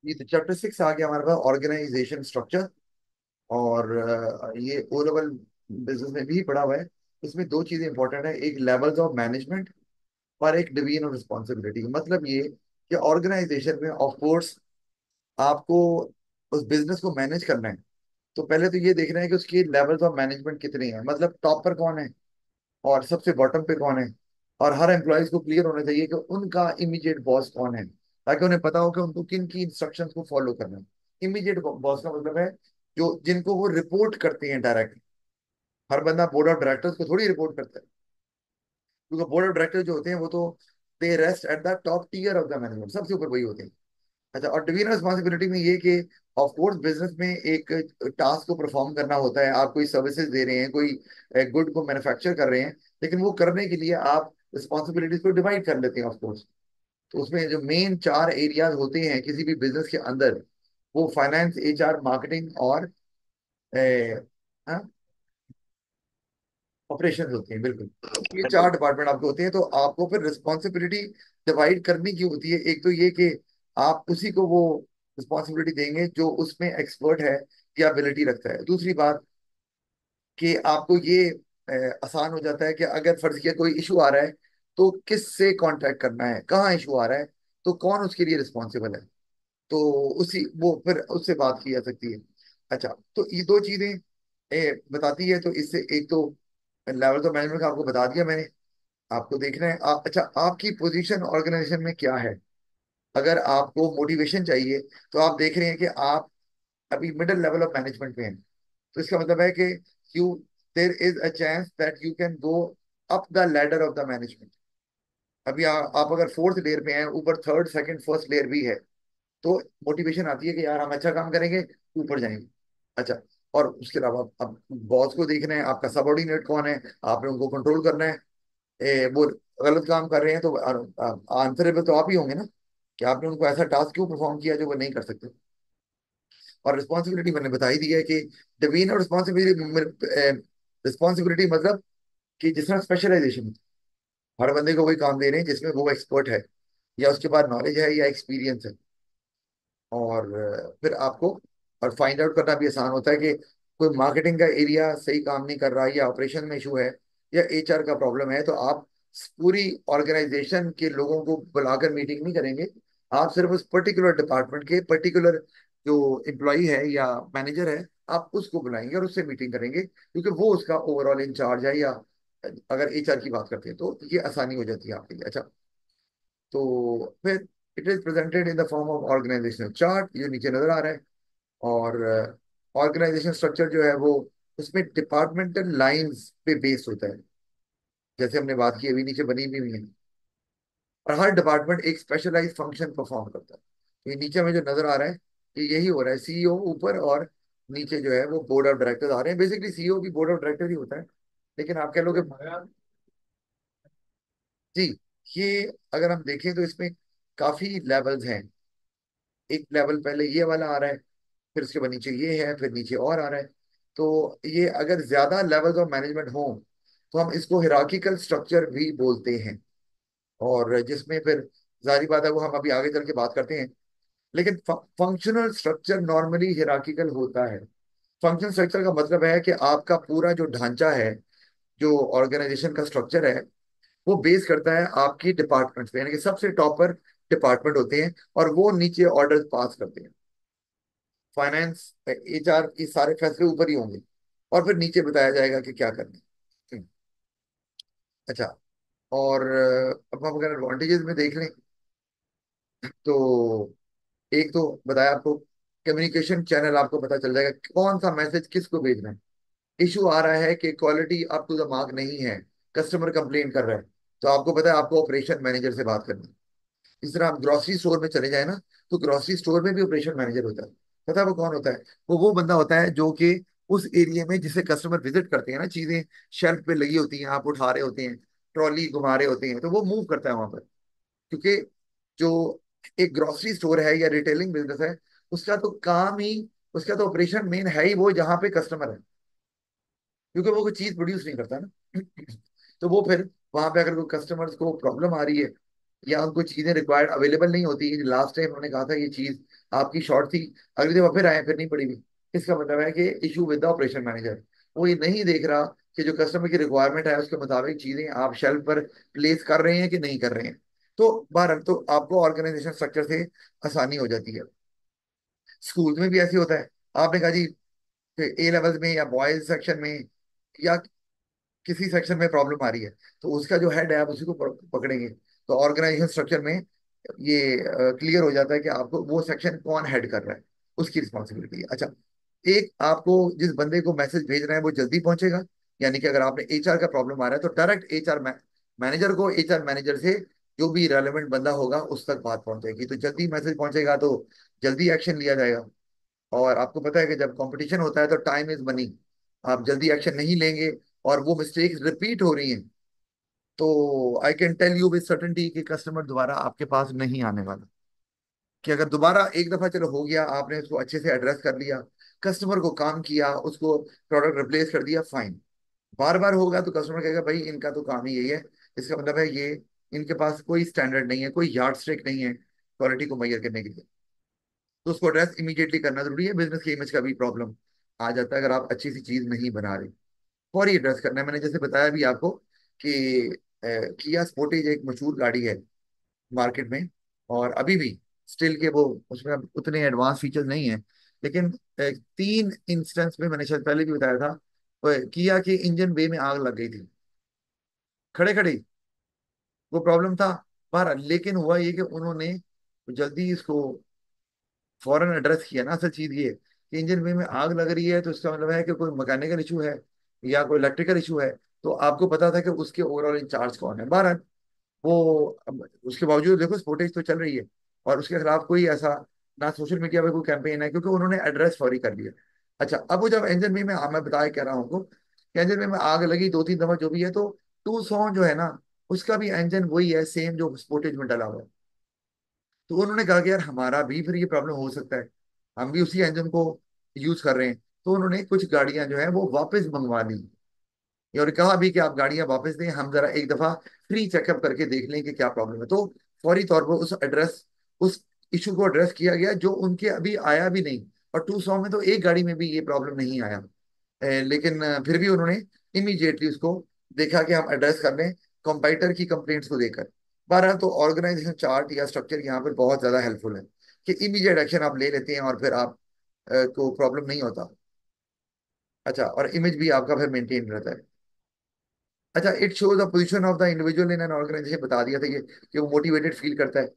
ये तो चैप्टर 6 आ गया हमारे पास, ऑर्गेनाइजेशन स्ट्रक्चर। और ये ओ लेवल बिजनेस में भी पढ़ा हुआ है। इसमें दो चीजें इंपॉर्टेंट है, एक लेवल्स ऑफ मैनेजमेंट और एक डिवीजन ऑफ रिस्पॉन्सिबिलिटी। मतलब ये कि ऑर्गेनाइजेशन में ऑफ कोर्स आपको उस बिजनेस को मैनेज करना है, तो पहले तो ये देखना है कि उसकी लेवल्स ऑफ मैनेजमेंट कितनी है, मतलब टॉप पर कौन है और सबसे बॉटम पे कौन है। और हर एम्प्लॉयज को क्लियर होना चाहिए कि उनका इमीडिएट बॉस कौन है, ताकि उन्हें पता हो कि उनको किन की इंस्ट्रक्शंस को फॉलो करना है। इमीडिएट बॉस का मतलब है जो जिनको वो रिपोर्ट करते हैं डायरेक्ट। हर बंदा बोर्ड ऑफ डायरेक्टर्स को थोड़ी रिपोर्ट करता है, क्योंकि बोर्ड ऑफ डायरेक्टर जो होते हैं वो तो they rest at the top tier of the management, सबसे ऊपर वही होते हैं। अच्छा, और डिवीजन रिस्पॉन्सिबिलिटी में ये कि ऑफ कोर्स बिजनेस में एक टास्क को परफॉर्म करना होता है, आप कोई सर्विसेज दे रहे हैं, कोई गुड को मैन्युफैक्चर कर रहे हैं, लेकिन वो करने के लिए आप रिस्पॉन्सिबिलिटीज को डिवाइड कर लेते हैं ऑफ कोर्स। तो उसमें जो मेन चार एरियाज होते हैं किसी भी बिजनेस के अंदर, वो फाइनेंस, एचआर, मार्केटिंग और ऑपरेशन होते हैं, बिल्कुल। ये चार डिपार्टमेंट आपके होते हैं, तो आपको फिर रिस्पॉन्सिबिलिटी डिवाइड करनी की होती है। एक तो ये कि आप उसी को वो रिस्पॉन्सिबिलिटी देंगे जो उसमें एक्सपर्ट है या एबिलिटी रखता है। दूसरी बात कि आपको ये आसान हो जाता है कि अगर फर्ज किया कोई इशू आ रहा है, तो किससे कांटेक्ट करना है, कहाँ इशू आ रहा है, तो कौन उसके लिए रिस्पॉन्सिबल है, तो उसी वो फिर उससे बात की जा सकती है। अच्छा, तो ये दो चीजें बताती है। तो इससे एक तो लेवल ऑफ मैनेजमेंट का आपको बता दिया मैंने। आपको देखना है अच्छा आपकी पोजीशन ऑर्गेनाइजेशन में क्या है। अगर आपको मोटिवेशन चाहिए, तो आप देख रहे हैं कि आप अभी मिडिल लेवल ऑफ मैनेजमेंट में हैं, तो इसका मतलब है कि you there is a chance that you can go up the ladder of the management. अभी आप अगर फोर्थ लेयर पे हैं, ऊपर थर्ड सेकंड फर्स्ट लेयर भी है, तो मोटिवेशन आती है कि यार हम अच्छा काम करेंगे, ऊपर जाएंगे। अच्छा, और उसके अलावा अब बॉस को देखना है, आपका सबऑर्डिनेट कौन है, आपने उनको कंट्रोल करना है। वो गलत काम कर रहे हैं तो आंसरेबल तो आप ही होंगे ना, कि आपने उनको ऐसा टास्क क्यों परफॉर्म किया जो वो नहीं कर सकते। और रिस्पॉन्सिबिलिटी मैंने बता ही दिया है कि डिवीजन और रिस्पॉन्सिबिलिटी। रिस्पॉन्सिबिलिटी मतलब कि जिसमें स्पेशलाइजेशन, हर बंदे को वही काम दे रहे हैं जिसमें वो एक्सपर्ट है, या उसके पास नॉलेज है या एक्सपीरियंस है। और फिर आपको और फाइंड आउट करना भी आसान होता है कि कोई मार्केटिंग का एरिया सही काम नहीं कर रहा, या ऑपरेशन में इशू है, या एचआर का प्रॉब्लम है, तो आप पूरी ऑर्गेनाइजेशन के लोगों को बुलाकर मीटिंग नहीं करेंगे। आप सिर्फ उस पर्टिकुलर डिपार्टमेंट के पर्टिकुलर जो एम्प्लॉई है या मैनेजर है, आप उसको बुलाएंगे और उससे मीटिंग करेंगे, क्योंकि वो उसका ओवरऑल इंचार्ज है। या अगर एचआर की बात करते हैं तो ये आसानी हो जाती है आपके लिए। अच्छा, तो फिर it is presented in the form of organisational chart, ये नीचे नजर आ रहा है। और ऑर्गेनाइजेशन स्ट्रक्चर जो है वो उसमें डिपार्टमेंटल लाइंस पे बेस्ड होता है, जैसे हमने बात की अभी नीचे बनी भी हुई है। और हर डिपार्टमेंट एक स्पेशलाइज फंक्शन परफॉर्म करता है। तो ये नीचे में जो नजर आ रहा है, ये यही हो रहा है। सीईओ ऊपर और नीचे जो है वो बोर्ड ऑफ डायरेक्टर्स आ रहे हैं। बेसिकली सीईओ भी बोर्ड ऑफ डायरेक्टर ही होता है, लेकिन आप कह लो कि जी, ये अगर हम देखें तो इसमें काफी लेवल्स हैं। एक लेवल पहले ये वाला आ रहा है, फिर उसके बाद नीचे ये है, फिर नीचे और आ रहा है। तो ये अगर ज्यादा लेवल्स ऑफ मैनेजमेंट हो, तो हम इसको हिरार्किकल स्ट्रक्चर भी बोलते हैं। और जिसमें फिर जारी बात है वो हम अभी आगे चल के बात करते हैं। लेकिन फंक्शनल स्ट्रक्चर नॉर्मली हिरार्किकल होता है। फंक्शनल स्ट्रक्चर का मतलब है कि आपका पूरा जो ढांचा है, जो ऑर्गेनाइजेशन का स्ट्रक्चर है, वो बेस करता है आपकी डिपार्टमेंट्स पे, यानी कि सबसे टॉपर डिपार्टमेंट होते हैं और वो नीचे ऑर्डर पास करते हैं। फाइनेंस, एचआर की सारे फैसले ऊपर ही होंगे, और फिर नीचे बताया जाएगा कि क्या करना है। अच्छा, और अब हम अगर एडवांटेजेस में देख लें, तो एक तो बताया आपको, कम्युनिकेशन चैनल आपको पता चल जाएगा कौन सा मैसेज किसको भेजना है। इशू आ रहा है कि quality up to the mark नहीं है, कस्टमर कंप्लेन कर रहा है, तो आपको पता है आपको ऑपरेशन मैनेजर से बात करनी है। इस तरह आप ग्रोसरी स्टोर में चले जाए ना, तो ग्रोसरी स्टोर में भी ऑपरेशन मैनेजर होता है। पता है वो कौन होता है? वो बंदा होता है जो कि उस एरिया में जिसे कस्टमर विजिट करते हैं ना, चीजें शेल्फ पे लगी होती हैं, आप उठा रहे होते हैं, ट्रॉली घुमा रहे होते हैं, तो वो मूव करता है वहां पर। क्योंकि जो एक ग्रोसरी स्टोर है या रिटेलिंग बिजनेस है, उसका तो काम ही, उसका तो ऑपरेशन मेन है ही वो जहाँ पे कस्टमर है, क्योंकि वो कोई चीज प्रोड्यूस नहीं करता ना। तो वो फिर वहां पे अगर कोई कस्टमर्स को प्रॉब्लम आ रही है, या उनको चीजें रिक्वायर्ड अवेलेबल नहीं होती। लास्ट टाइम उन्होंने कहा था ये चीज आपकी शॉर्ट थी, अगले दिन वो फिर आए, फिर नहीं पड़ी हुई। इसका मतलब है कि issue with the operation manager. वो ये नहीं देख रहा कि जो कस्टमर की रिक्वायरमेंट है उसके मुताबिक चीजें आप शेल्फ पर प्लेस कर रहे हैं कि नहीं कर रहे हैं। तो बहरहाल तो आपको ऑर्गेनाइजेशन स्ट्रक्चर से आसानी हो जाती है। स्कूल में भी ऐसे होता है। आपने कहा जी ए लेवल्स में या बॉयज सेक्शन में या किसी सेक्शन में प्रॉब्लम आ रही है, तो उसका जो हेड है आप उसी को पकड़ेंगे। तो ऑर्गेनाइजेशन स्ट्रक्चर में ये क्लियर हो जाता है कि आपको वो सेक्शन कौन हेड कर रहा है, उसकी रिस्पॉन्सिबिलिटी है। अच्छा, एक आपको जिस बंदे को मैसेज भेज रहे हैं वो जल्दी पहुंचेगा, यानी कि अगर आपने एचआर का प्रॉब्लम आ रहा है तो डायरेक्ट एचआर मैनेजर को, एचआर मैनेजर से जो भी रेलेवेंट बंदा होगा उस तक बात पहुंच जाएगी, तो जल्दी मैसेज पहुंचेगा तो जल्दी एक्शन लिया जाएगा। और आपको पता है कि जब कंपटीशन होता है तो टाइम इज मनी। आप जल्दी एक्शन नहीं लेंगे और वो मिस्टेक्स रिपीट हो रही हैं, तो I can tell you with certainty कि कस्टमर दोबारा आपके पास नहीं आने वाला। कि अगर दोबारा एक दफा चलो हो गया, आपने उसको अच्छे से एड्रेस कर लिया, कस्टमर को काम किया, उसको प्रोडक्ट रिप्लेस कर दिया, फाइन। बार बार होगा तो कस्टमर कहेगा भाई इनका तो काम ही यही है, इसका मतलब है ये इनके पास कोई स्टैंडर्ड नहीं है, कोई यार्ड स्टिक नहीं है क्वालिटी को मेजर करने के लिए। तो उसको एड्रेस इमीडिएटली करना जरूरी है। बिजनेस की इमेज का भी प्रॉब्लम आ जाता है अगर आप अच्छी सी चीज नहीं बना रहे। फौरी एड्रेस करना है। मैंने जैसे बताया भी आपको कि किया स्पोर्टेज एक मशहूर गाड़ी है मार्केट में, और अभी भी स्टिल के वो उसमें अब उतने एडवांस फीचर्स नहीं है। लेकिन 3 इंस्टेंस में मैंने शायद पहले भी बताया था, किया के इंजन बे में आग लग गई थी खड़े खड़े। वो प्रॉब्लम था पर, लेकिन हुआ ये कि उन्होंने जल्दी इसको फौरन एड्रेस किया ना। असल चीज ये कि इंजन बे में आग लग रही है तो इसका मतलब है कि कोई मैकेनिकल इशू है या कोई इलेक्ट्रिकल इशू है। तो आपको पता था कि उसके ओवरऑल इंचार्ज कौन है। बहरहाल वो, अब उसके बावजूद देखो स्पोर्टेज तो चल रही है और उसके खिलाफ कोई ऐसा ना सोशल मीडिया पे कोई कैंपेन है, क्योंकि उन्होंने एड्रेस फौरी कर लिया। अच्छा, अब वो जब इंजन बे में मैं बताया कह रहा हूँ आपको कि इंजन बे में आग लगी 2-3 दफा जो भी है, तो 200 जो है ना, उसका भी इंजन वही है सेम जो स्पोर्टेज में डला हुआ है। तो उन्होंने कहा कि यार हमारा भी फिर ये प्रॉब्लम हो सकता है, हम भी उसी इंजन को यूज कर रहे हैं। तो उन्होंने कुछ गाड़ियां जो है वो वापस मंगवा ली और कहा भी कि आप गाड़ियां वापस दें, हम जरा एक दफा फ्री चेकअप करके देख लें कि क्या प्रॉब्लम है। तो फौरी तौर पर उस इशू को एड्रेस किया गया जो उनके अभी आया भी नहीं। और 200 में तो एक गाड़ी में भी ये प्रॉब्लम नहीं आया। लेकिन फिर भी उन्होंने इमीडिएटली उसको देखा कि हम एड्रेस कर लें कंपाइटर की कंप्लेंट्स को देकर। बहरहाल तो ऑर्गेनाइजेशन चार्ट या स्ट्रक्चर यहाँ पर बहुत ज्यादा हेल्पफुल है कि इमीडिएट एक्शन आप ले लेते हैं और फिर आप को प्रॉब्लम नहीं होता। अच्छा, और इमेज भी आपका फिर मेंटेन रहता है। अच्छा, it shows the position of the individual in an organisation, बता दिया था ये कि वो मोटिवेटेड फील करता है।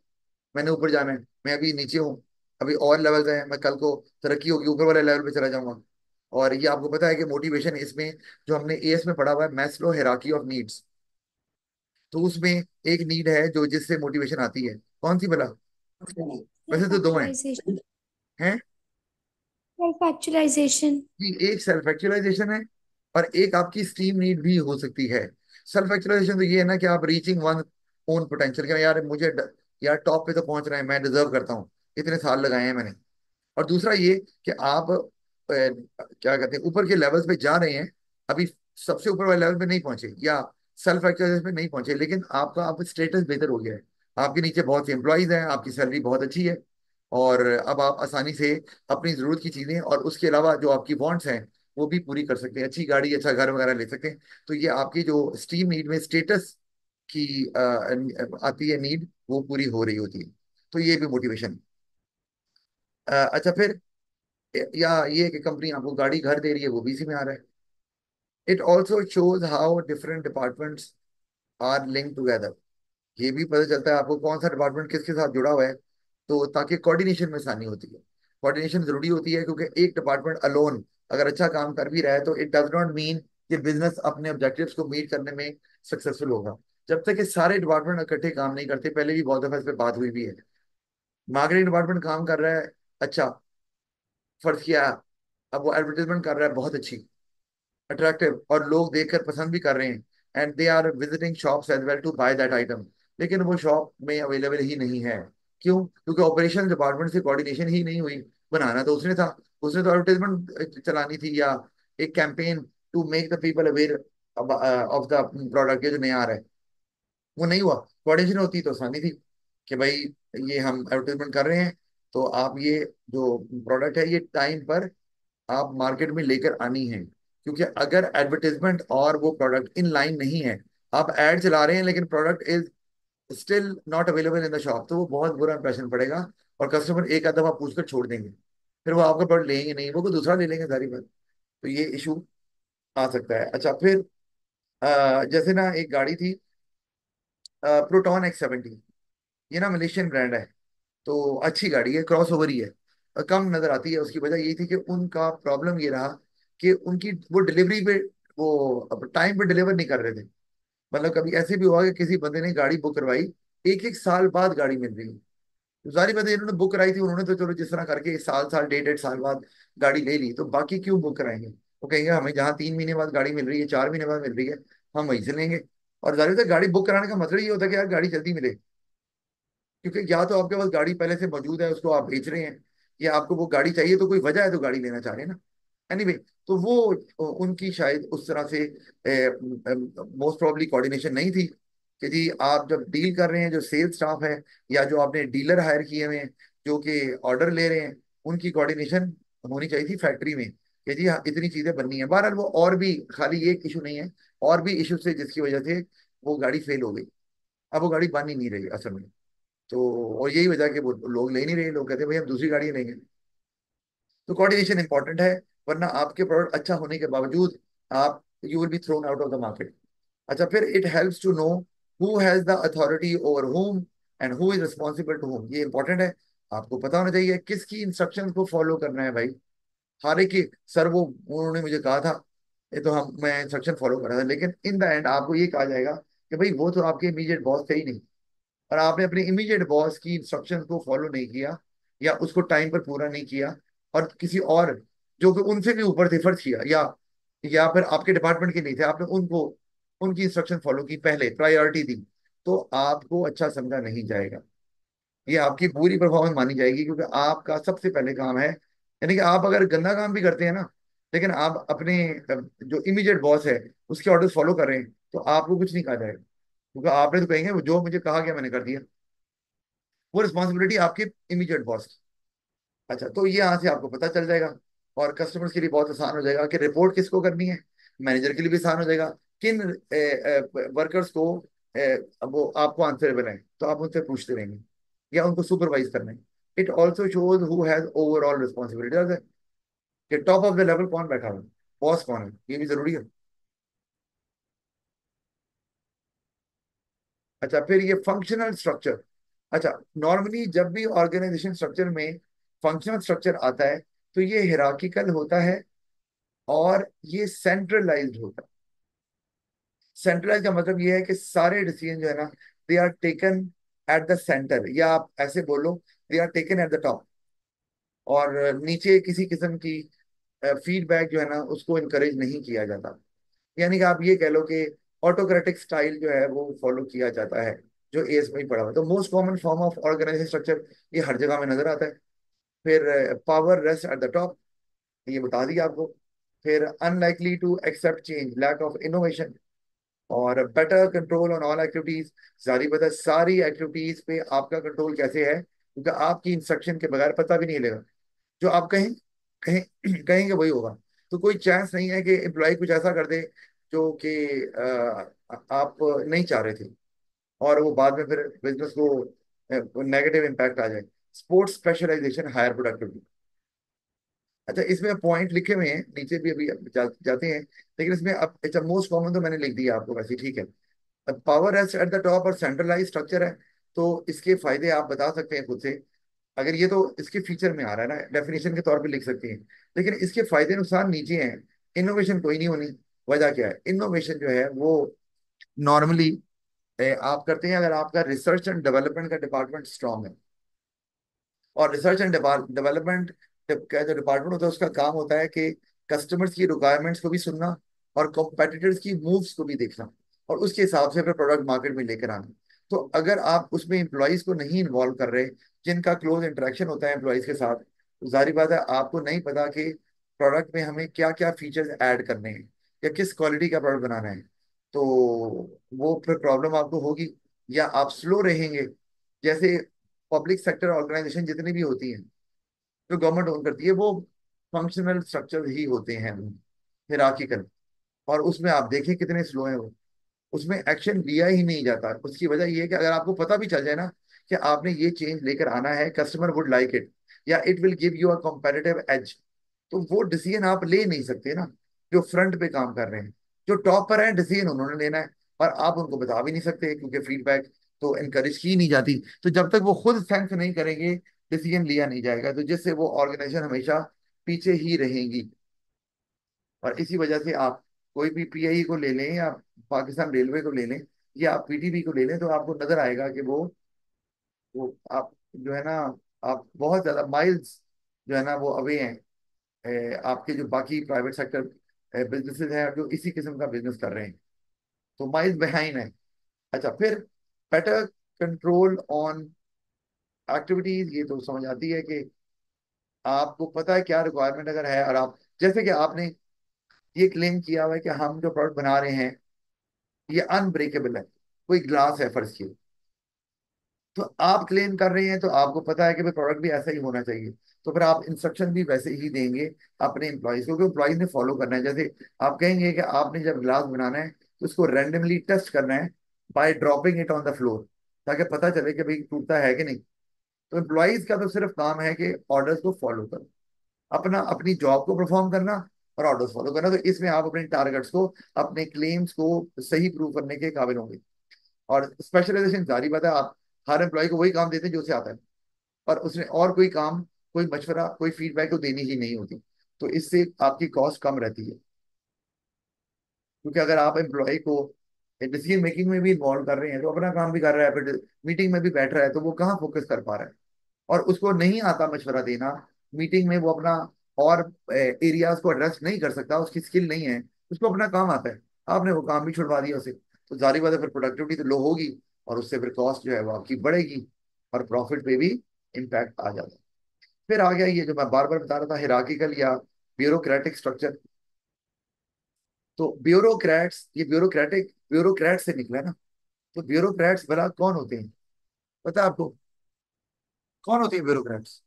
मैंने ऊपर जाना है, मैं अभी नीचे हूँ, अभी और लेवल्स हैं, मैं कल को तरक्की होगी ऊपर वाले लेवल पे चला जाऊंगा। और ये आपको पता है कि मोटिवेशन इसमें जो हमने एएस में पढ़ा हुआ है मैस्लो हायरार्की ऑफ नीड्स, तो उसमें एक नीड है जो जिससे मोटिवेशन आती है, कौन सी भला? वैसे सेल्फ तो दो हैं। एक्चुअलाइजेशन। हैं? Self actualisation. जी, एक सेल्फ एक्चुअलाइजेशन है और एक आपकी स्टीम नीड भी हो सकती है। सेल्फ एक्चुअलाइजेशन तो ये है ना कि आप रीचिंग वन ओन पोटेंशियल, कि यार यार टॉप पे तो पहुंच रहे हैं, मैं डिजर्व करता हूँ, इतने साल लगाए हैं मैंने। और दूसरा ये कि आप क्या कहते हैं ऊपर के लेवल्स पे जा रहे हैं, अभी सबसे ऊपर वाले लेवल पे नहीं पहुंचे या सेल्फ एक्चुअलाइजेशन पे नहीं पहुंचे, लेकिन आपका आप स्टेटस बेहतर हो गया है। आपके नीचे बहुत से एम्प्लॉयज हैं, आपकी सैलरी बहुत अच्छी है, और अब आप आसानी से अपनी जरूरत की चीजें और उसके अलावा जो आपकी वांट्स हैं वो भी पूरी कर सकते हैं। अच्छी गाड़ी, अच्छा घर वगैरह ले सकते हैं। तो ये आपकी जो स्टीम नीड में स्टेटस की आती है नीड, वो पूरी हो रही होती है। तो ये भी मोटिवेशन। अच्छा, फिर या ये कि कंपनी आपको गाड़ी घर दे रही है, वो भी इसी में आ रहा है। It also shows how different departments are link together. ये भी पता चलता है आपको कौन सा डिपार्टमेंट किसके साथ जुड़ा हुआ है, तो ताकि कोऑर्डिनेशन में आसानी होती है। कोऑर्डिनेशन जरूरी होती है क्योंकि एक डिपार्टमेंट अलोन अगर अच्छा काम कर भी रहा है तो इट डज नॉट मीन कि बिजनेस अपने ऑब्जेक्टिव्स को मीट करने में सक्सेसफुल होगा जब तक कि सारे डिपार्टमेंट इकट्ठे काम नहीं करते। पहले भी बहुत दफा इस पर बात हुई भी है। मार्केटिंग डिपार्टमेंट काम कर रहा है, अच्छा, फर्ज किया, अब वो एडवर्टाइजमेंट कर रहा है बहुत अच्छी, अट्रैक्टिव, और लोग देखकर पसंद भी कर रहे हैं, and they are visiting shops as well to buy that item. लेकिन वो शॉप में अवेलेबल ही नहीं है। क्यों? क्योंकि ऑपरेशन डिपार्टमेंट से कोऑर्डिनेशन ही नहीं हुई। बनाना तो उसने था, उसने तो एडवर्टाइजमेंट चलानी थी या एक campaign to make the people aware of the product ये जो नया आ रहा है। वो नहीं हुआ, कोऑर्डिनेशन होती तो आसानी थी कि भाई ये हम एडवर्टाइजमेंट कर रहे हैं, तो आप ये जो प्रोडक्ट है ये टाइम पर आप मार्केट में लेकर आनी है। क्योंकि अगर एडवर्टाइजमेंट और वो प्रोडक्ट इन लाइन नहीं है, आप एड चला रहे हैं लेकिन product is still not available in the shop, तो वो बहुत बुरा इंप्रेशन पड़ेगा और कस्टमर एक आध दफा पूछकर छोड़ देंगे, फिर वो आपका प्रोडक्ट लेंगे नहीं, वो कोई दूसरा ले लेंगे, सारी बात। तो ये इशू आ सकता है। अच्छा फिर जैसे ना एक गाड़ी थी प्रोटॉन X70, ये ना मलेशियन ब्रांड है, तो अच्छी गाड़ी है, क्रॉस ओवर ही है, कम नजर आती है। उसकी वजह यही थी कि उनका प्रॉब्लम ये रहा कि उनकी वो डिलीवरी पे वो टाइम पे डिलीवर नहीं कर रहे थे। मतलब कभी ऐसे भी हुआ कि किसी बंदे ने गाड़ी बुक करवाई, एक एक साल बाद गाड़ी मिल रही है। तो सारी बंदे इन्होंने बुक कराई थी, उन्होंने तो चलो जिस तरह करके साल साल 1.5 1.5 साल बाद गाड़ी ले ली, तो बाकी क्यों बुक कराएंगे? वो कहेंगे हमें जहाँ 3 महीने बाद गाड़ी मिल रही है, 4 महीने बाद मिल रही है, हम वहीं से लेंगे। और जाहिर है गाड़ी बुक कराने का मतलब ये होता है कि यार गाड़ी जल्दी मिले, क्योंकि या तो आपके पास गाड़ी पहले से मौजूद है उसको आप बेच रहे हैं, या आपको वो गाड़ी चाहिए तो कोई वजह है तो गाड़ी लेना चाह रहे हैं ना। एनीवे तो वो उनकी शायद उस तरह से मोस्ट प्रॉब्ली कोऑर्डिनेशन नहीं थी कि जी आप जब डील कर रहे हैं, जो सेल्स स्टाफ है या जो आपने डीलर हायर किए हुए हैं जो कि ऑर्डर ले रहे हैं, उनकी कोऑर्डिनेशन होनी चाहिए थी फैक्ट्री में कि जी हाँ इतनी चीजें बननी है। बहरहाल वो और भी खाली ये इशू नहीं है, और भी इशू से जिसकी वजह से वो गाड़ी फेल हो गई। अब वो गाड़ी बन ही नहीं रही असल में। तो और यही वजह कि वो लोग ले नहीं रहे, लोग कहते हैं भाई हम दूसरी गाड़ी लेंगे। तो कोऑर्डिनेशन इंपॉर्टेंट है, वरना आपके प्रोडक्ट अच्छा होने के बावजूद आप you will be thrown out of the market. अच्छा फिर it helps to know who has the authority over whom and who is responsible to whom, ये इंपॉर्टेंट है। आपको पता होना चाहिए किसकी इंस्ट्रक्शन को फॉलो करना है भाई। हारे कि सर वो उन्होंने मुझे कहा था, ये तो हम मैं इंस्ट्रक्शन फॉलो कर रहा था, लेकिन इन द एंड आपको ये कहा जाएगा कि भाई वो तो आपके इमीडिएट बॉस थे ही नहीं, और आपने अपने इमीडिएट बॉस की इंस्ट्रक्शन को फॉलो नहीं किया या उसको टाइम पर पूरा नहीं किया, और किसी और जो कि उनसे भी ऊपर थे फर्ज किया, या फिर आपके डिपार्टमेंट के नहीं थे, आपने उनको उनकी इंस्ट्रक्शन फॉलो की, पहले प्रायोरिटी दी, तो आपको अच्छा समझा नहीं जाएगा। ये आपकी पूरी परफॉर्मेंस मानी जाएगी, क्योंकि आपका सबसे पहले काम है। यानी कि आप अगर गंदा काम भी करते हैं ना, लेकिन आप अपने जो इमीडिएट बॉस है उसके ऑर्डर्स फॉलो कर रहे हैं, तो आपको कुछ नहीं कहा जाएगा, क्योंकि आपने तो कहेंगे "वो जो मुझे कहा गया मैंने कर दिया"। वो रिस्पॉन्सिबिलिटी आपके इमीडिएट बॉस की। अच्छा तो ये यहाँ से आपको पता चल जाएगा, और कस्टमर्स के लिए बहुत आसान हो जाएगा कि रिपोर्ट किसको करनी है। मैनेजर के लिए भी आसान हो जाएगा किन वर्कर्स को वो आपको आंसरेबल है, तो आप उनसे पूछते रहेंगे या उनको सुपरवाइज करना है। It also shows who has overall responsibility, कि टॉप ऑफ द लेवल कौन बैठा हुआ है, बॉस कौन है, ये भी जरूरी है। अच्छा फिर ये फंक्शनल स्ट्रक्चर। अच्छा नॉर्मली जब भी ऑर्गेनाइजेशन स्ट्रक्चर में फंक्शनल स्ट्रक्चर आता है तो ये हिरार्किकल होता है और ये सेंट्रलाइज्ड होता है। सेंट्रलाइज का मतलब ये है कि सारे डिसीजन जो है ना, they are taken at the centre, या आप ऐसे बोलो they are taken at the top, और नीचे किसी किस्म की फीडबैक जो है ना उसको इनकरेज नहीं किया जाता। यानी कि आप ये कह लो कि ऑटोक्रेटिक स्टाइल जो है वो फॉलो किया जाता है, जो एएस में ही पड़ा हुआ है। तो most common form of organisation structure ये हर जगह में नजर आता है। फिर power rest at the top, ये बता दिया आपको। फिर unlikely to accept change, lack of innovation, और better control on all activities. सारी पता सारी एक्टिविटीज पे आपका कंट्रोल कैसे है, क्योंकि आपकी इंस्ट्रक्शन के बगैर पता भी नहीं लगेगा। जो आप कहें कहें कहेंगे वही होगा। तो कोई चांस नहीं है कि एम्प्लॉय कुछ ऐसा कर दे जो कि आप नहीं चाह रहे थे, और वो बाद में फिर बिजनेस को नेगेटिव इम्पैक्ट आ जाए। Sports specialisation, higher productivity. अच्छा इसमें पॉइंट लिखे हुए हैं नीचे भी, अभी जाते हैं, लेकिन इसमें अब अच्छा मोस्ट कॉमन तो मैंने लिख दिया आपको वैसे, ठीक है। पावर एट द टॉप और सेंट्रलाइज स्ट्रक्चर है, तो इसके फायदे आप बता सकते हैं खुद से। अगर ये तो इसके फीचर में आ रहा है ना, डेफिनेशन के तौर पे लिख सकते हैं, लेकिन इसके फायदे नुकसान नीचे हैं। इनोवेशन कोई नहीं होनी। वजह क्या है? इनोवेशन जो है वो नॉर्मली आप करते हैं अगर आपका रिसर्च एंड डेवलपमेंट का डिपार्टमेंट स्ट्रांग है। और रिसर्च एंड डेवलपमेंट का जो डिपार्टमेंट होता है उसका काम होता है कि कस्टमर्स की रिक्वायरमेंट्स को भी सुनना और कॉम्पिटिटर्स की मूव्स को भी देखना, और उसके हिसाब से फिर प्रोडक्ट मार्केट में लेकर आना। तो अगर आप उसमें एम्प्लॉयज को नहीं इन्वॉल्व कर रहे, जिनका क्लोज इंटरेक्शन होता है एम्प्लॉयज के साथ, तो जाहिर बात है आपको नहीं पता कि प्रोडक्ट में हमें क्या क्या फीचर्स ऐड करने हैं या किस क्वालिटी का प्रोडक्ट बनाना है, तो वो फिर प्रॉब्लम आपको होगी। या आप स्लो रहेंगे। जैसे पब्लिक सेक्टर ऑर्गेनाइजेशन जितनी भी होती हैं जो गवर्नमेंट ओन करती है, वो फंक्शनल स्ट्रक्चर ही होते हैं, हिरार्किकल। और उसमें आप देखें कितने स्लो हैं वो, उसमें एक्शन लिया ही नहीं जाता। उसकी वजह ये है कि अगर आपको पता भी चल जाए ना कि आपने ये चेंज लेकर आना है, कस्टमर वुड लाइक इट, या it will give you a competitive as, तो वो डिसीजन आप ले नहीं सकते ना। जो फ्रंट पे काम कर रहे हैं, जो टॉप पर है, डिसीजन उन्होंने लेना है। और आप उनको बता भी नहीं सकते क्योंकि फीडबैक तो इनकरेज की नहीं जाती। तो जब तक वो खुद थैंक्स नहीं करेंगे, डिसीजन लिया नहीं जाएगा, तो जिससे वो ऑर्गेनाइजेशन हमेशा पीछे ही रहेंगी। और इसी वजह से आप कोई भी पीआई को ले लें, या पाकिस्तान रेलवे को ले लें, या आप पीटीबी को ले लें, तो आपको नजर आएगा कि वो आप जो है ना, आप बहुत ज्यादा माइल्स जो है ना वो अवे हैं आपके जो बाकी प्राइवेट सेक्टर बिजनेसेस हैं जो इसी किस्म का बिजनेस कर रहे हैं। तो माइल्स बिहाइंड है। अच्छा, फिर बेटर कंट्रोल ऑन एक्टिविटीज, ये तो समझ आती है कि आपको पता है क्या रिक्वायरमेंट अगर है, और आप जैसे कि आपने ये क्लेम किया हुआ है कि हम जो प्रोडक्ट बना रहे हैं ये अनब्रेकेबल है, कोई ग्लास है फर्ज की, तो आप क्लेम कर रहे हैं तो आपको पता है कि भाई प्रोडक्ट भी ऐसा ही होना चाहिए। तो फिर आप इंस्ट्रक्शन भी वैसे ही देंगे अपने एम्प्लॉयज को, क्योंकि एम्प्लॉयज ने फॉलो करना है। जैसे आप कहेंगे कि आपने जब ग्लास बनाना है तो उसको रैंडमली टेस्ट करना है by dropping it on the floor, ताकि पता चले कि भाई टूटता है कि नहीं। तो एम्प्लॉयज का तो सिर्फ काम है कि ऑर्डर्स को फॉलो करो, अपना अपनी जॉब को परफॉर्म करना और ऑर्डर्स फॉलो करना। तो इसमें आप अपने टारगेट्स को, अपने क्लेम्स को सही प्रूव करने के काबिल होंगे। और स्पेशलाइजेशन जारी बात है, आप हर एम्प्लॉय को वही काम देते हैं जो उसे आता है, और उसने और कोई काम, कोई मशवरा, कोई फीडबैक तो देनी ही नहीं होती। तो इससे आपकी कॉस्ट कम रहती है, क्योंकि अगर आप एम्प्लॉय को डिसीजन मेकिंग में भी इन्वॉल्व कर रहे हैं, तो अपना काम भी कर रहा है, फिर मीटिंग में भी बैठ रहा है, तो वो कहाँ फोकस कर पा रहा है। और उसको नहीं आता मशवरा देना मीटिंग में, वो अपना और एरियाज को एड्रेस नहीं कर सकता, उसकी स्किल नहीं है, उसको अपना काम आता है, आपने वो काम भी छुड़वा दिया उसे, तो जारी बात है फिर प्रोडक्टिविटी तो लो होगी, और उससे फिर कॉस्ट जो है वो आपकी बढ़ेगी, और प्रॉफिट पे भी इम्पैक्ट आ जाता है। फिर आ गया ये जो मैं बार बार बता रहा था, हिरार्किकल या ब्यूरोक्रेटिक स्ट्रक्चर। तो ब्यूरोक्रेट्स, ये ब्यूरोक्रेटिक ब्यूरोक्रेट से निकला ना। तो ब्यूरोक्रेट्स भला कौन होते हैं, पता है आपको कौन होते हैं ब्यूरोक्रेट्स?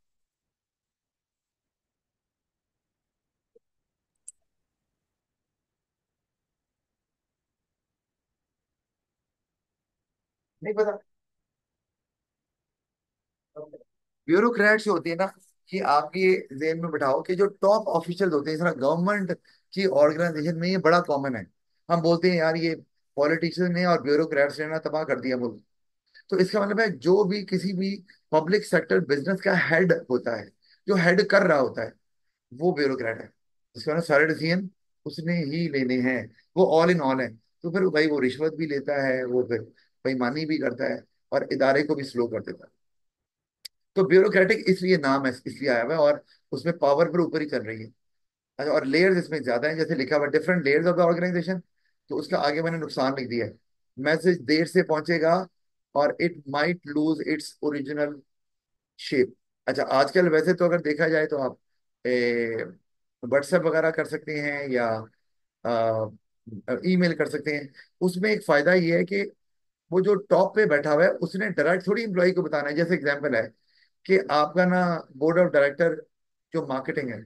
नहीं पता? ब्यूरोक्रेट्स होती है ना, कि आप ये जेन में बिठाओ कि जो टॉप ऑफिशियल होते हैं, गवर्नमेंट की ऑर्गेनाइजेशन में ये बड़ा कॉमन है। हम बोलते हैं यार ये पॉलिटिशियन ने और ब्यूरोक्रेट्स ने ना तबाह कर दिया मुल्क। तो इसका मतलब है जो भी किसी भी पब्लिक सेक्टर बिजनेस का हेड होता है, जो हेड कर रहा होता है, वो ब्यूरोक्रेट है। इसका मतलब सारे डिसीजन उसने ही लेने हैं, वो ऑल इन ऑल है। तो फिर भाई वो रिश्वत भी लेता है, वो फिर बेईमानी भी करता है, और इदारे को भी स्लो कर देता है। तो ब्यूरोक्रेटिक इसलिए नाम है, इसलिए आया हुआ है, और उसमें पावर पर ऊपर ही चल रही है। अच्छा, और लेयर्स इसमें ज्यादा है, जैसे लिखा हुआ different layers of the organisation. तो उसका आगे मैंने नुकसान लिख दिया है, मैसेज देर से पहुंचेगा, और it might lose its original shape. अच्छा, आजकल वैसे तो अगर देखा जाए तो आप व्हाट्सएप वगैरह कर सकते हैं, या ईमेल कर सकते हैं। उसमें एक फायदा ये है कि वो जो टॉप पे बैठा हुआ है उसने डायरेक्ट थोड़ी एम्प्लॉय को बताना है। जैसे एग्जांपल है कि आपका ना बोर्ड ऑफ डायरेक्टर जो मार्केटिंग है,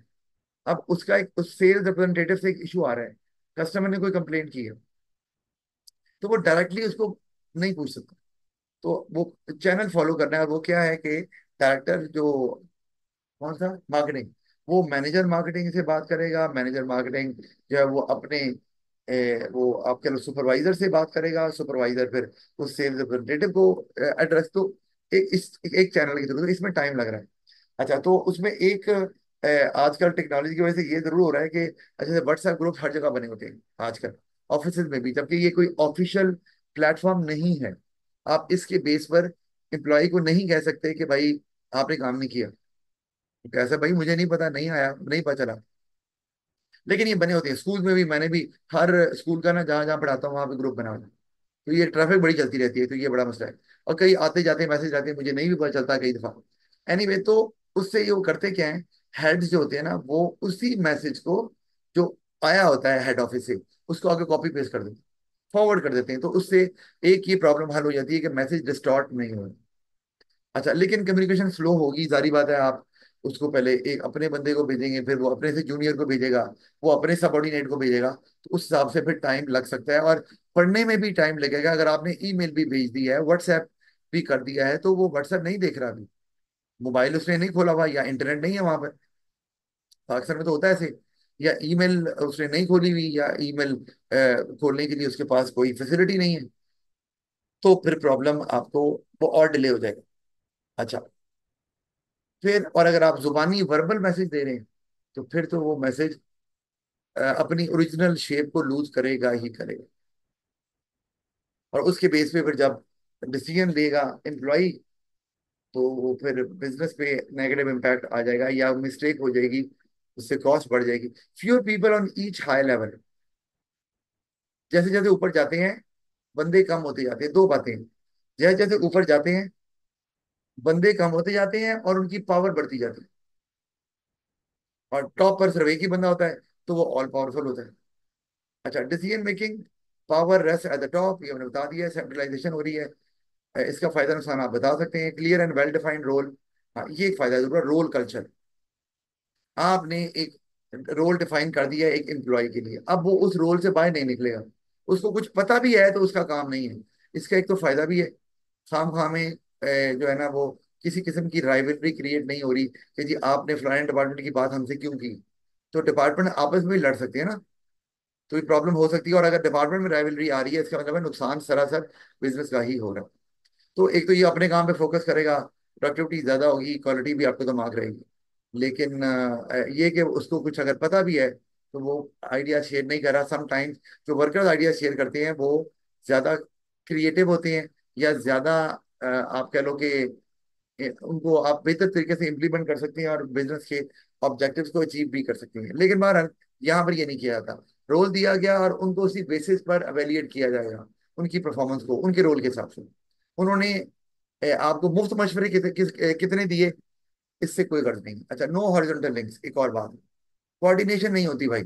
अब उसका एक उस सेल्स रिप्रेजेंटेटिव से एक इशू आ रहा है, कस्टमर ने कोई कंप्लेंट की है, तो वो डायरेक्टली उसको नहीं पूछ सकता। तो वो चैनल फॉलो करना है, और वो क्या है कि डायरेक्टर जो, कौन सा, मार्केटिंग, वो मैनेजर मार्केटिंग से बात करेगा, मैनेजर मार्केटिंग जो है वो अपने वो आपके सुपरवाइजर से बात करेगा, सुपरवाइजर फिर उस सेल्स रिप्रेजेंटेटिव को एड्रेस। तो एक चैनल की जरूरत है, इसमें टाइम लग रहा है। अच्छा, तो उसमें एक आजकल टेक्नोलॉजी की वजह से ये जरूर हो रहा है कि अच्छा से व्हाट्सएप ग्रुप हर जगह बने होते हैं आजकल, ऑफिस में भी, जबकि ये कोई ऑफिशियल प्लेटफॉर्म नहीं है। आप इसके बेस पर एम्प्लॉय को नहीं कह सकते कि भाई आपने काम नहीं किया। तो कैसे भाई, मुझे नहीं पता, नहीं आया, नहीं पता चला। लेकिन ये बने होते हैं स्कूल में भी, मैंने भी हर स्कूल का ना जहाँ जहाँ पढ़ाता हूँ वहाँ पे ग्रुप बना हुआ है। तो ये ट्रैफिक बड़ी चलती रहती है, तो ये बड़ा मसला है। और कई आते जाते मैसेज आते हैं, मुझे नहीं भी पता चलता कई दफा। एनीवे, तो उससे ये वो करते क्या है, हेड्स जो होते हैं ना, वो उसी मैसेज को जो आया होता है हेड ऑफिस से, उसको आगे कॉपी पेस्ट कर देते हैं। फॉरवर्ड कर देते हैं, तो उससे एक ये प्रॉब्लम हल हो जाती है कि मैसेज डिस्टॉर्ट नहीं हो। अच्छा, लेकिन कम्युनिकेशन स्लो होगी, जारी बात है। आप उसको पहले एक अपने बंदे को भेजेंगे, फिर वो अपने से जूनियर को भेजेगा, वो अपने सबऑर्डिनेट को भेजेगा, तो उस हिसाब से फिर टाइम लग सकता है, और पढ़ने में भी टाइम लगेगा। अगर आपने ईमेल भी भेज दिया है, व्हाट्सएप भी कर दिया है, तो वो व्हाट्सएप नहीं देख रहा अभी, मोबाइल उसने नहीं खोला हुआ, या इंटरनेट नहीं है वहां पर। तो अक्सर में तो होता है ऐसे, या ईमेल उसने नहीं खोली हुई, या ईमेल खोलने के लिए उसके पास कोई फैसिलिटी नहीं है, तो फिर प्रॉब्लम आपको वो और डिले हो जाएगा। अच्छा, फिर और अगर आप जुबानी वर्बल मैसेज दे रहे हैं, तो फिर तो वो मैसेज अपनी ओरिजिनल शेप को लूज करेगा ही करेगा, और उसके बेस पे फिर जब डिसीजन लेगा एम्प्लॉय, तो वो फिर बिजनेस पे नेगेटिव इम्पैक्ट आ जाएगा, या मिस्टेक हो जाएगी, उससे कॉस्ट बढ़ जाएगी। Fewer people on each high level, जैसे जैसे ऊपर जाते हैं बंदे कम होते जाते हैं, दो बातें हैं। जैसे जैसे ऊपर जाते हैं बंदे कम होते जाते हैं और उनकी पावर बढ़ती जाती है, और टॉप पर सिर्फ एक ही बंदा होता है, तो वो ऑल पावरफुल होता है। अच्छा, decision making power rest at the top, ये हमने बता दिया, सेंट्रलाइजेशन हो रही है। इसका फायदा नुकसान आप बता सकते हैं। Clear and well defined role, हाँ ये एक फायदा जरूर है। रोल कल्चर, आपने एक रोल डिफाइन कर दिया है एक एम्प्लॉय के लिए, अब वो उस रोल से बाहर नहीं निकलेगा। उसको कुछ पता भी है तो उसका काम नहीं है। इसका एक तो फायदा भी है, खाम खाम में जो है ना वो किसी किस्म की राइवलरी क्रिएट नहीं हो रही कि जी आपने फलाने डिपार्टमेंट की बात हमसे क्यों की। तो डिपार्टमेंट आपस में भी लड़ सकते हैं ना, तो ये प्रॉब्लम हो सकती है। और अगर डिपार्टमेंट में राइवलरी आ रही है, इसका मतलब है नुकसान सरासर बिजनेस का ही हो रहा है। तो एक तो ये अपने काम पे फोकस करेगा, प्रोडक्टिविटी ज्यादा होगी, क्वालिटी भी आपको दिमाग रहेगी। लेकिन ये कि उसको कुछ अगर पता भी है, तो वो आइडिया शेयर नहीं कर रहा। समटाइम्स जो वर्कर्स आइडिया शेयर करते हैं वो ज्यादा क्रिएटिव होते हैं, या ज्यादा आप कह लो कि उनको आप बेहतर तरीके से इम्प्लीमेंट कर सकते हैं, और बिजनेस के ऑब्जेक्टिव्स को अचीव भी कर सकते हैं। लेकिन बहरहाल यहाँ पर ये नहीं किया जाता। रोल दिया गया और उनको उसी बेसिस पर एवेल्युएट किया जाएगा, उनकी परफॉर्मेंस को उनके रोल के हिसाब से। उन्होंने आपको मुफ्त मशवरे कितने दिए, इससे कोई गर्ज नहीं। अच्छा, नो हॉरिजॉन्टल लिंक्स, एक और बात, कोऑर्डिनेशन नहीं होती भाई।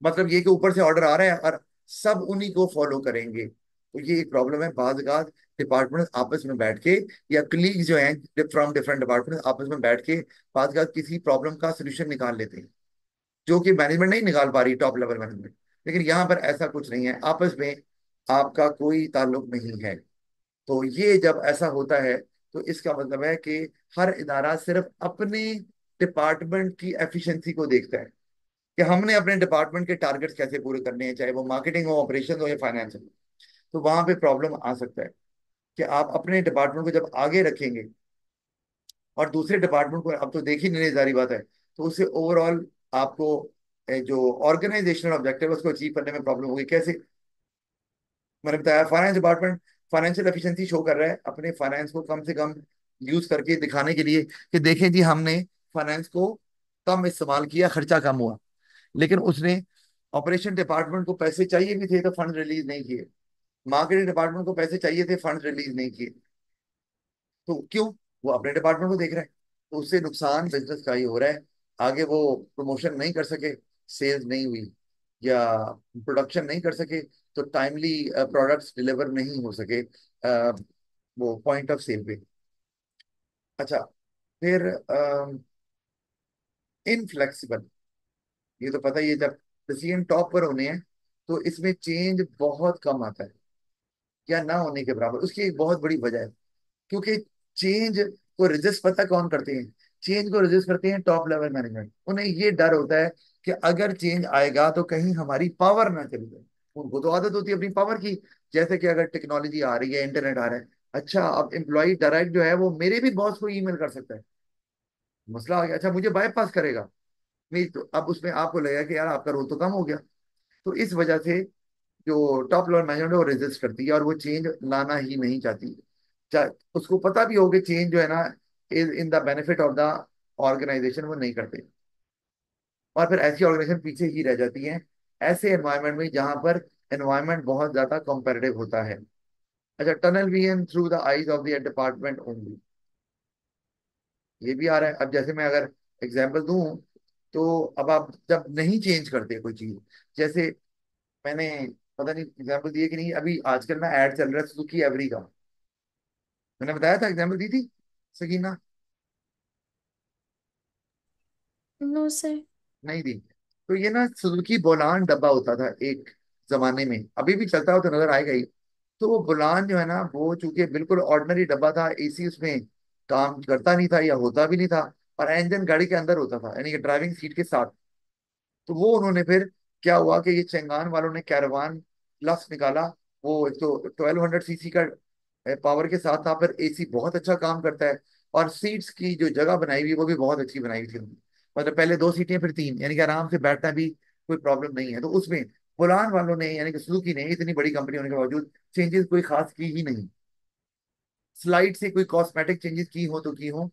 मतलब ये कि ऊपर से ऑर्डर आ रहा है और सब उन्हीं को फॉलो करेंगे, तो ये एक प्रॉब्लम है। बाज डिपार्टमेंट आपस में बैठ के, या कलीग जो हैं फ्रॉम डिफरेंट डिपार्टमेंट आपस में बैठ के बाज किसी प्रॉब्लम का सोल्यूशन निकाल लेते हैं, जो कि मैनेजमेंट नहीं निकाल पा रही, टॉप लेवल मैनेजमेंट। लेकिन यहाँ पर ऐसा कुछ नहीं है, आपस में आपका कोई ताल्लुक नहीं है। तो ये जब ऐसा होता है, तो इसका मतलब है कि हर इदारा सिर्फ अपने डिपार्टमेंट की एफिशिएंसी को देखता है, कि हमने अपने डिपार्टमेंट के टारगेट्स कैसे पूरे करने हैं, चाहे वो मार्केटिंग हो, ऑपरेशन हो, या फाइनेंस हो। तो वहां पे प्रॉब्लम आ सकता है कि आप अपने डिपार्टमेंट को जब आगे रखेंगे और दूसरे डिपार्टमेंट को अब तो देख ही नहीं रही, जारी बात है, तो उससे ओवरऑल आपको जो ऑर्गेनाइजेशनल ऑब्जेक्टिव है उसको अचीव करने में प्रॉब्लम होगी। कैसे? मैंने बताया, finance department financial efficiency show कर रहा है, अपने फाइनेंस को कम से कम यूज करके दिखाने के लिए कि देखें जी हमने फाइनेंस को कम इस्तेमाल किया, खर्चा कम हुआ। लेकिन उसने ऑपरेशन डिपार्टमेंट को पैसे चाहिए भी थे तो फंड रिलीज नहीं किए, मार्केटिंग डिपार्टमेंट को पैसे चाहिए थे, फंड रिलीज नहीं किए। तो क्यों? वो अपने डिपार्टमेंट को देख रहा है, तो उससे नुकसान बिजनेस का ही हो रहा है। आगे वो प्रमोशन नहीं कर सके, सेल्स नहीं हुई, या प्रोडक्शन नहीं कर सके, तो टाइमली प्रोडक्ट्स डिलीवर नहीं हो सके वो पॉइंट ऑफ सेल पे। अच्छा, फिर इनफ्लेक्सिबल, ये तो पता ही है, जब डिसीजन टॉप पर होने हैं तो इसमें चेंज बहुत कम आता है, या ना होने के बराबर। उसकी एक बहुत बड़ी वजह है, क्योंकि चेंज को रेजिस्ट पता कौन करते हैं? चेंज को रेजिस्ट करते हैं टॉप लेवल मैनेजमेंट। उन्हें ये डर होता है कि अगर चेंज आएगा तो कहीं हमारी पावर ना चली जाए। उनको तो आदत होती है अपनी पावर की, जैसे कि अगर टेक्नोलॉजी आ रही है, इंटरनेट आ रहा है, अच्छा अब एम्प्लॉय डायरेक्ट जो है वो मेरे भी बॉस को ईमेल कर सकता है, मसला आ गया, अच्छा मुझे बाईपास करेगा नहीं, तो अब उसमें आपको लगेगा कि यार आपका रोल तो कम हो गया। तो इस वजह से जो टॉप लेवल मैनेजमेंट है वो रेजिस्ट करती है, और वो चेंज लाना ही नहीं चाहती। चाहे उसको पता भी हो कि चेंज जो है ना is in the benefit of the organisation, वो नहीं करते। और फिर ऐसी ऑर्गेनाइजेशन पीछे ही रह जाती हैं, ऐसे एनवायरनमेंट में जहां पर एनवायरनमेंट बहुत ज्यादा कॉम्पेटिटिव होता है। अच्छा, tunnel vision through the eyes of the department only, ये भी आ रहा है। अब जैसे मैं अगर एग्जांपल दूं, तो अब आप जब नहीं चेंज करते कोई चीज, जैसे मैंने पता नहीं एग्जाम्पल दिए कि नहीं, अभी आजकल ना ऐड चल रहा है सुजुकी एवरी का। मैंने बताया था, एग्जाम्पल दी थी सकीना? No sir. नहीं दी। तो ये ना सुजुकी बोलान डब्बा होता था एक जमाने में, अभी भी चलता हो तो नजर आएगा ही। तो वो बोलान जो है ना, वो चूंकि बिल्कुल ऑर्डिनरी डब्बा था, एसी उसमें काम करता नहीं था या होता भी नहीं था, और इंजन गाड़ी के अंदर होता था, यानी कि ड्राइविंग सीट के साथ। तो वो उन्होंने फिर, क्या हुआ कि ये चंगान वालों ने कैरवान प्लस निकाला। वो एक तो 1200 सीसी का पावर के साथ था, फिर एसी बहुत अच्छा काम करता है, और सीट्स की जो जगह बनाई हुई वो भी बहुत अच्छी बनाई हुई थी उन्होंने। मतलब पहले दो सीटें फिर तीन, यानी कि आराम से बैठना भी कोई प्रॉब्लम नहीं है। तो उसमें बुलान वालों ने, यानी कि सुजुकी ने, इतनी बड़ी कंपनी होने के बावजूद चेंजेस कोई खास की ही नहीं। स्लाइड से कोई कॉस्मेटिक चेंजेस की हो तो की हो,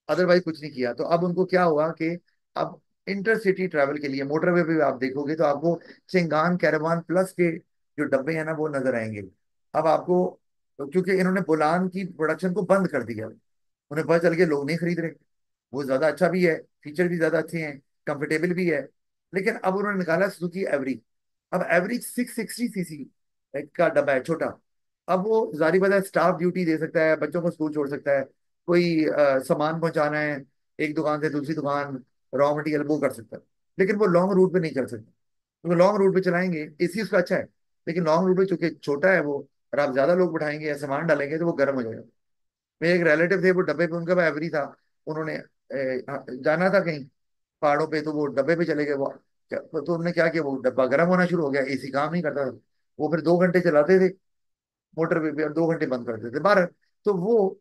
अदरवाइज कुछ नहीं किया। तो अब उनको क्या हुआ कि अब इंटरसिटी ट्रैवल के लिए मोटरवे पे भी आप देखोगे तो आपको चिंगान कैरावान प्लस के जो डब्बे हैं ना वो नजर आएंगे। अब आपको, क्योंकि इन्होंने बुलान की प्रोडक्शन को बंद कर दिया, उन्हें पता चल गया लोग नहीं खरीद रहे। वो ज्यादा अच्छा भी है, फीचर भी ज्यादा अच्छे हैं, कंफर्टेबल भी है। लेकिन अब उन्होंने निकाला सुजुकी एवरी। अब एवरेज 660 सीसी का डब्बा है, छोटा। अब वो जारी बात है, स्टाफ ड्यूटी दे सकता है, बच्चों को स्कूल छोड़ सकता है, कोई सामान पहुंचाना है एक दुकान से दूसरी दुकान, रॉ मटेरियल वो कर सकता है। लेकिन वो लॉन्ग रूट पे नहीं चल सकता, क्योंकि लॉन्ग रूट पे चलाएंगे, एसी उसका अच्छा है, लेकिन लॉन्ग रूट पे चूंकि छोटा है वो, और आप ज्यादा लोग बैठाएंगे या सामान डालेंगे तो वो गर्म हो जाएगा। मेरे एक रिलेटिव थे, वो डब्बे पे उनका एवरी था। उन्होंने जाना था कहीं पहाड़ों पे, तो वो डब्बे पे चले गए। वो तो उन्होंने क्या किया, वो डब्बा गर्म होना शुरू हो गया, एसी काम नहीं करता था। वो फिर 2 घंटे चलाते थे मोटर पे और 2 घंटे बंद कर देते थे बाहर। तो वो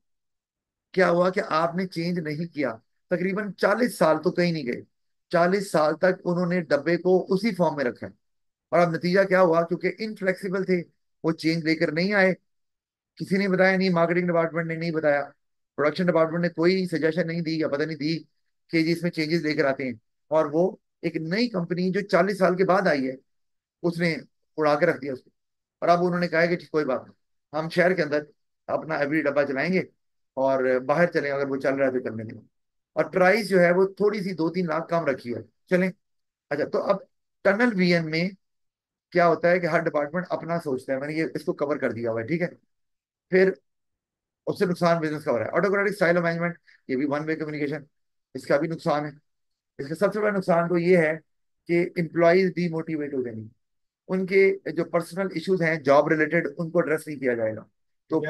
क्या हुआ कि आपने चेंज नहीं किया, तकरीबन 40 साल तो कहीं नहीं गए, 40 साल तक उन्होंने डब्बे को उसी फॉर्म में रखा है। और अब नतीजा क्या हुआ, क्योंकि इनफ्लेक्सिबल थे, वो चेंज लेकर नहीं आए। किसी ने बताया नहीं, मार्केटिंग डिपार्टमेंट ने नहीं बताया, प्रोडक्शन डिपार्टमेंट ने कोई सजेशन नहीं दी, या पता नहीं दी कि जी इसमें चेंजेस लेकर आते हैं। और वो एक नई कंपनी जो 40 साल के बाद आई है, उसने उड़ा के रख दिया उसको। और अब उन्होंने कहा है कि ठीक, कोई बात नहीं, हम शहर के अंदर अपना एवरी डब्बा चलाएंगे, और बाहर चलें अगर वो चल रहा है तो चलने देंगे। और प्राइस जो है वो थोड़ी सी 2-3 लाख कम रखी है, चलें। अच्छा, तो अब टनल वीएन में क्या होता है कि हर डिपार्टमेंट अपना सोचता है, मैंने ये इसको कवर कर दिया हुआ है, ठीक है। फिर उससे नुकसान बिजनेस का हो रहा है। ऑटोक्रेटिक स्टाइल ऑफ मैनेजमेंट, ये भी वन वे कम्युनिकेशन, इसका भी नुकसान है। इसका सबसे बड़ा नुकसान तो ये है कि एम्प्लॉयज डीमोटिवेट हो जाएंगे, उनके जो पर्सनल इश्यूज हैं जॉब रिलेटेड उनको एड्रेस नहीं किया जाएगा। तो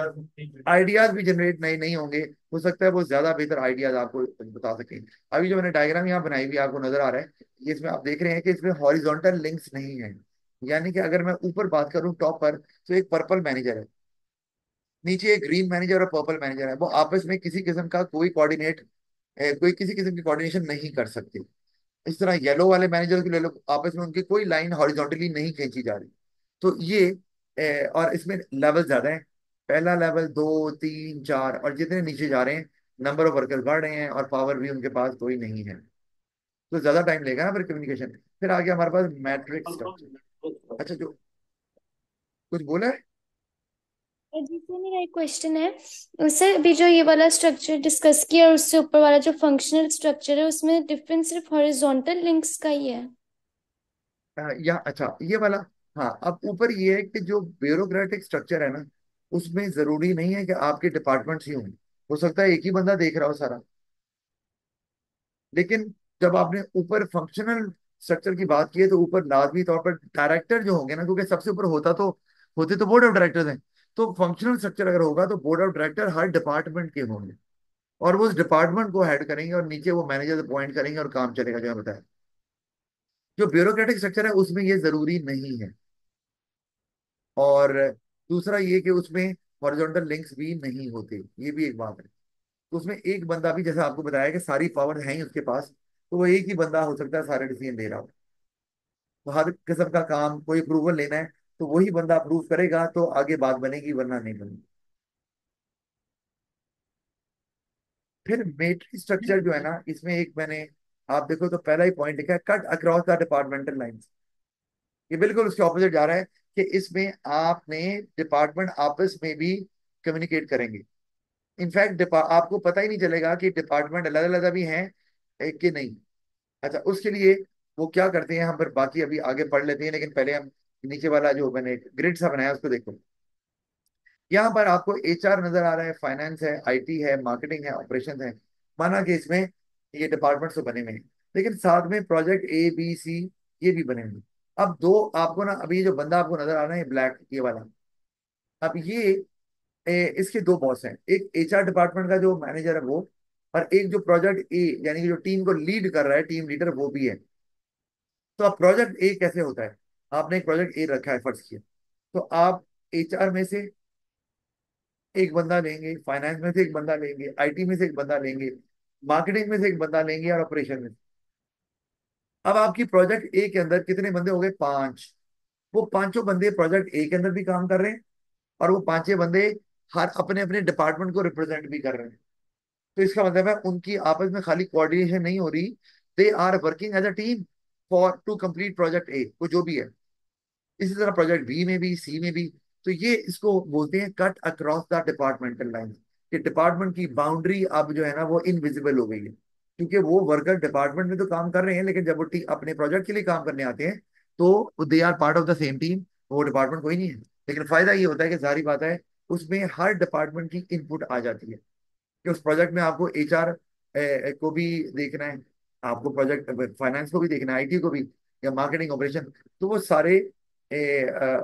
आइडियाज भी जनरेट नए नहीं होंगे। हो सकता है वो ज्यादा बेहतर आइडियाज आपको बता सकें। अभी जो मैंने डायग्राम यहाँ बनाई हुई है, आपको नजर आ रहा है, ये इसमें आप देख रहे हैं कि इसमें हॉरिजॉन्टल लिंक्स नहीं है। यानी कि अगर मैं ऊपर बात करूं टॉप पर, तो एक पर्पल मैनेजर है, नीचे एक ग्रीन मैनेजर और पर्पल मैनेजर है, वो आपस में किसी किस्म का कोई कोऑर्डिनेट, कोई किसी किस्म की कोऑर्डिनेशन नहीं कर सकते। इस तरह येलो वाले मैनेजर के ले लो, आपस में उनकी कोई लाइन हॉरिजॉन्टली नहीं खींची जा रही। तो ये और इसमें लेवल ज्यादा है, पहला लेवल, दो, तीन, चार, और जितने नीचे जा रहे हैं नंबर ऑफ वर्कर्स बढ़ रहे हैं, और पावर भी उनके पास कोई नहीं है। तो ज्यादा टाइम लेगा ना फिर कम्युनिकेशन। फिर आगे हमारे पास मैट्रिक्स स्ट्रक्चर। अच्छा, जो कुछ बोला है? जी सर, मेरा एक क्वेश्चन है सर। अभी जो ये वाला स्ट्रक्चर डिस्कस किया और उससे ऊपर वाला जो फंक्शनल स्ट्रक्चर है, उसमें डिफरेंस सिर्फ हॉरिजॉन्टल लिंक्स का ही है? या अच्छा, ये वाला। हाँ, अब ऊपर ये है कि जो ब्यूरोक्रेटिक स्ट्रक्चर है ना, उसमें जरूरी नहीं है कि आपके डिपार्टमेंट्स ही हों। हो सकता है एक ही बंदा देख रहा हो सारा। लेकिन जब आपने ऊपर फंक्शनल स्ट्रक्चर की बात की है, तो ऊपर लाजमी तौर पर डायरेक्टर जो होंगे ना, क्योंकि सबसे ऊपर होते तो बोर्ड ऑफ डायरेक्टर्स हैं। तो फंक्शनल स्ट्रक्चर अगर होगा तो board of director her department के होंगे, और वो उस डिपार्टमेंट को हेड करेंगे, और नीचे वो मैनेजर अपॉइंट करेंगे, और काम चलेगा, जो मैं बताया। जो ब्यूरोक्रेटिक स्ट्रक्चर है उसमें ये जरूरी नहीं है। और दूसरा ये कि उसमें हॉरिजॉन्टल लिंक्स भी नहीं होते, ये भी एक बात है। तो उसमें एक बंदा भी, जैसे आपको बताया कि सारी पावर है ही उसके पास, तो वो एक ही बंदा हो सकता है सारे डिसीजन ले रहा हो। तो हर किस्म का काम, कोई अप्रूवल लेना है तो वही बंदा अप्रूव करेगा, तो आगे बात बनेगी, वरना नहीं बनेगी। फिर मेट्रिक स्ट्रक्चर जो है ना, इसमें एक मैंने, आप देखो तो पहला ही पॉइंट लिखा है, cut across the departmental lines. ये बिल्कुल उसके ऑपोजिट जा रहा है कि इसमें आपने डिपार्टमेंट आपस में भी कम्युनिकेट करेंगे। इनफैक्ट आपको पता ही नहीं चलेगा कि डिपार्टमेंट अलग अलग भी हैं कि नहीं। अच्छा, उसके लिए वो क्या करते हैं, हम फिर बाकी अभी आगे पढ़ लेते हैं, लेकिन पहले हम नीचे वाला जो मैंने ग्रिड सा बनाया उसको देखो। यहाँ पर आपको एचआर नजर आ रहा है, फाइनेंस है, आईटी है, मार्केटिंग है, ऑपरेशन है। माना कि इसमें ये डिपार्टमेंट्स तो बने हुए हैं, लेकिन साथ में प्रोजेक्ट ए बी सी ये भी बने हुए हैं। अब दो आपको ना, अभी ये जो बंदा आपको नजर आ रहा है ब्लैक ये वाला, अब ये इसके दो बॉस हैं, एक एचआर डिपार्टमेंट का जो मैनेजर है वो, और एक जो प्रोजेक्ट ए यानी कि जो टीम को लीड कर रहा है, टीम लीडर वो भी है। तो अब प्रोजेक्ट ए कैसे होता है, आपने एक प्रोजेक्ट ए रखा है फर्ज किया, तो आप एचआर में से एक बंदा लेंगे, फाइनेंस में से एक बंदा लेंगे, आईटी में से एक बंदा लेंगे, मार्केटिंग में से एक बंदा लेंगे और ऑपरेशन में से। अब आपकी प्रोजेक्ट ए के अंदर कितने बंदे हो गए, पांच। वो पांचों बंदे प्रोजेक्ट ए के अंदर भी काम कर रहे हैं, और वो पांचों बंदे हर अपने अपने डिपार्टमेंट को रिप्रेजेंट भी कर रहे हैं। तो इसका मतलब है उनकी आपस में खाली कोऑर्डिनेशन नहीं हो रही, they are working as a team for to complete project ए, वो जो भी है। इसी तरह प्रोजेक्ट बी में भी, सी में भी। तो ये इसको बोलते हैं cut across the departmental line, कि डिपार्टमेंट की बाउंड्री अब जो है ना वो इनविजिबल हो गई है, क्योंकि वो वर्कर डिपार्टमेंट में तो काम कर रहे हैं, लेकिन जब वो अपने प्रोजेक्ट के लिए काम करने आते हैं तो they are part of the same team, वो डिपार्टमेंट कोई नहीं है। लेकिन फायदा ये होता है कि जारी बात है, उसमें हर डिपार्टमेंट की इनपुट आ जाती है, कि उस प्रोजेक्ट में आपको एचआर को भी देखना है, आपको प्रोजेक्ट फाइनेंस को भी देखना है, आईटी को भी, या मार्केटिंग ऑपरेशन। तो वो सारे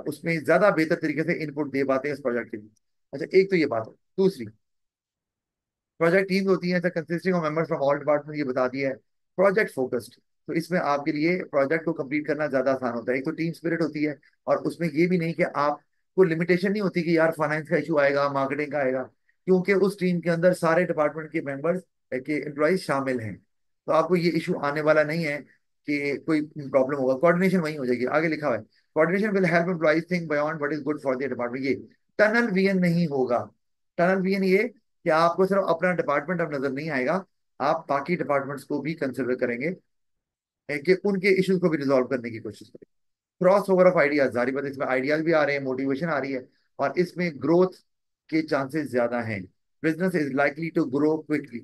उसमें ज्यादा बेहतर तरीके से इनपुट दे पाते हैं इस प्रोजेक्ट के लिए। अच्छा, एक तो ये बात है। दूसरी, प्रोजेक्ट टीम होती है consisting of members from all department, ये बता दिया है। प्रोजेक्ट फोकस्ड, तो इसमें आपके लिए प्रोजेक्ट को कंप्लीट करना ज्यादा आसान होता है। एक तो टीम स्पिरिट होती है, और उसमें ये भी नहीं कि आपको लिमिटेशन नहीं होती कि यार फाइनेंस का इशू आएगा, मार्केटिंग का आएगा, क्योंकि उस टीम के अंदर सारे डिपार्टमेंट के मेंबर्स के एम्प्लॉयज शामिल हैं। तो आपको ये इशू आने वाला नहीं है कि कोई प्रॉब्लम होगा, कोऑर्डिनेशन वही हो जाएगी। आगे लिखा हुआ है, coordination will help employees think beyond what is good for the department. ये टनल विजन नहीं होगा। टनल विजन ये कि आपको सिर्फ अपना डिपार्टमेंट अब नजर नहीं आएगा, आप बाकी डिपार्टमेंट्स को भी कंसिडर करेंगे, कि उनके इश्यूज को भी रिजॉल्व करने की कोशिश करेंगे। क्रॉस ओवर ऑफ आइडियाज, जारी बात है, इसमें आइडियाज भी आ रहे हैं, मोटिवेशन आ रही है, और इसमें ग्रोथ के चांसेस ज्यादा हैं। Business is likely to grow quickly,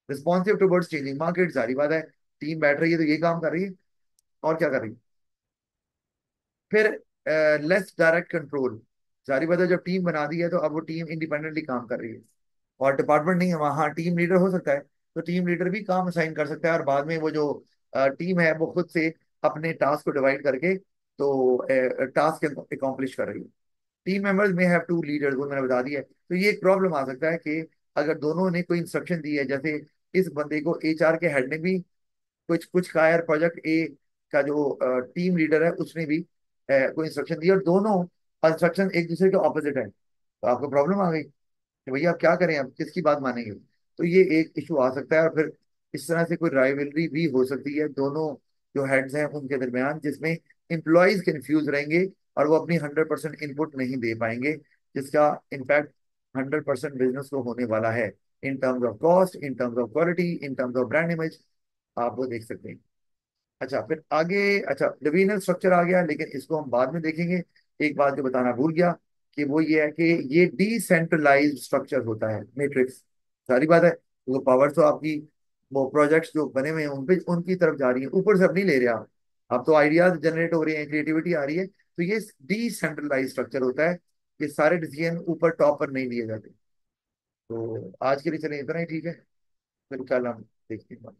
responsive towards changing market, जारी बात है। टीम बैठ रही है तो ये काम कर रही है, और क्या कर रही है। फिर लेस डायरेक्ट कंट्रोल, जारी बात है, जब टीम बना दी है तो अब वो टीम इंडिपेंडेंटली काम कर रही है, और डिपार्टमेंट नहीं है वहाँ। हाँ, टीम लीडर हो सकता है, तो टीम लीडर भी काम असाइन कर सकता है, और बाद में वो जो टीम है वो खुद से अपने टास्क को डिवाइड करके तो टास्क अकॉम्प्लिश कर रही है। टीम मेंबर्स में हैव टू लीडर्स, वो मैंने बता दिया है। तो ये एक प्रॉब्लम आ सकता है कि अगर दोनों ने कोई इंस्ट्रक्शन दी है, जैसे इस बंदे को एचआर के हेड ने भी कुछ कुछ कहा है, प्रोजेक्ट ए का जो टीम लीडर है उसने भी कोई इंस्ट्रक्शन दी, और दोनों इंस्ट्रक्शन एक दूसरे के ऑपोजिट है, तो आपको प्रॉब्लम आ गई कि भैया आप क्या करें, अब किसकी बात मानेंगे। तो ये एक इशू आ सकता है, और फिर इस तरह से कोई राइवलरी भी हो सकती है दोनों जो हेड्स हैं उनके दरमियान, जिसमें एम्प्लॉयज कंफ्यूज रहेंगे और वो अपनी 100% इनपुट नहीं दे पाएंगे, जिसका इम्पैक्ट 100% बिजनेस को होने वाला है, in terms of cost, in terms of quality, in terms of brand image. आप वो देख सकते हैं। अच्छा, फिर आगे, अच्छा डिविजनल स्ट्रक्चर आ गया, लेकिन इसको हम बाद में देखेंगे। एक बात जो बताना भूल गया, कि वो ये है कि ये डिसेंट्रलाइज्ड स्ट्रक्चर होता है, मैट्रिक्स। सारी बात है, वो पावर तो आपकी वो प्रोजेक्ट्स जो बने हुए हैं उन पे उनकी तरफ जा रही है, ऊपर से अब नहीं ले रहे आप तो आइडियाज जनरेट हो रहे हैं, क्रिएटिविटी आ रही है। तो ये डिसेंट्रलाइज स्ट्रक्चर होता है, कि सारे डिसीजन ऊपर टॉप पर नहीं लिए जाते। तो आज के लिए चलिए इतना ही, ठीक है। फिर कल हम देखते हैं।